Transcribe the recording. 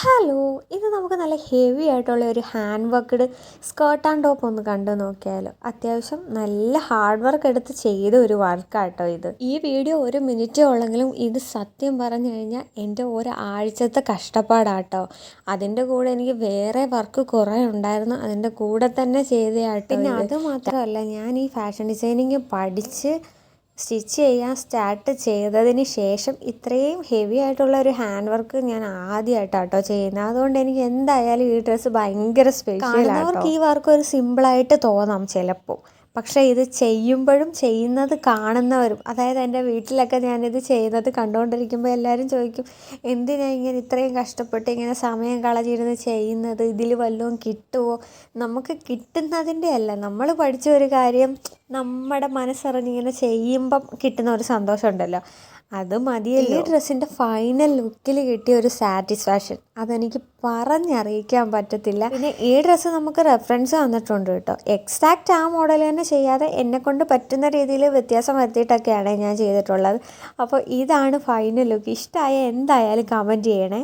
Hello, ഇത് നമുക്ക് നല്ല ഹെവി ആയിട്ടുള്ള ഒരു hand worked skirt and top ഒന്ന് കണ്ടു നോക്കിയാലോ. അത്യാവശ്യം നല്ല ഹാർഡ് വർക്ക് എടുത്ത് ചെയ്ത ഒരു വർക്കാട്ടോ ഇത്. ഈ വീഡിയോ 1 മിനിറ്റേ ഉള്ളെങ്കിലും ഇത് സത്യം പറഞ്ഞു കഴിഞ്ഞാൽ എൻ്റെ ഒരാഴ്ചത്തെ കഷ്ടപ്പാടാട്ടോ. അതിൻ്റെ കൂടെ എനിക്ക് വേറെ വർക്ക് കുറേ ഉണ്ടായിരുന്നു, അതിൻ്റെ കൂടെ തന്നെ ചെയ്തയാട്ടോ. പിന്നെ അത് മാത്രമല്ല, ഞാൻ ഈ ഫാഷൻ ഡിസൈനിങ് പഠിച്ച് സ്റ്റിച്ച് ചെയ്യാൻ സ്റ്റാർട്ട് ചെയ്തതിന് ശേഷം ഇത്രയും ഹെവി ആയിട്ടുള്ള ഒരു ഹാൻഡ് വർക്ക് ഞാൻ ആദ്യമായിട്ടാട്ടോ ചെയ്യുന്നത്. അതുകൊണ്ട് എനിക്ക് എന്തായാലും ഈ ഡ്രസ്സ് ഭയങ്കര സ്പെഷ്യലാണ്. അവർക്ക് ഈ വർക്ക് ഒരു സിമ്പിളായിട്ട് തോന്നാം ചിലപ്പോൾ, പക്ഷേ ഇത് ചെയ്യുമ്പോഴും ചെയ്യുന്നത് കാണുന്നവരും, അതായത് എൻ്റെ വീട്ടിലൊക്കെ ഞാനിത് ചെയ്യുന്നത് കണ്ടുകൊണ്ടിരിക്കുമ്പോൾ എല്ലാവരും ചോദിക്കും, എന്തിനാ ഇങ്ങനെ ഇത്രയും കഷ്ടപ്പെട്ട് ഇങ്ങനെ സമയം കളഞ്ഞിരുന്ന് ചെയ്യുന്നത്, ഇതിൽ വല്ലതും കിട്ടുമോ? നമുക്ക് കിട്ടുന്നതിൻ്റെ അല്ല, നമ്മൾ പഠിച്ച ഒരു കാര്യം നമ്മുടെ മനസ്സറിഞ്ഞിങ്ങനെ ചെയ്യുമ്പം കിട്ടുന്ന ഒരു സന്തോഷം ഉണ്ടല്ലോ, അത് മതിയല്ലോ. ഈ ഡ്രസ്സിൻ്റെ ഫൈനൽ ലുക്കിൽ കിട്ടിയ ഒരു സാറ്റിസ്ഫാക്ഷൻ അതെനിക്ക് പറഞ്ഞറിയിക്കാൻ പറ്റത്തില്ല. പിന്നെ ഈ ഡ്രസ്സ് നമുക്ക് റെഫറൻസ് തന്നിട്ടുണ്ട് കേട്ടോ. എക്സാക്റ്റ് ആ മോഡൽ തന്നെ ചെയ്യാതെ എന്നെക്കൊണ്ട് പറ്റുന്ന രീതിയിൽ വ്യത്യാസം വരുത്തിയിട്ടൊക്കെയാണ് ഞാൻ ചെയ്തിട്ടുള്ളത്. അപ്പോൾ ഇതാണ് ഫൈനൽ ലുക്ക്. ഇഷ്ടമായ എന്തായാലും കമൻറ്റ് ചെയ്യണേ.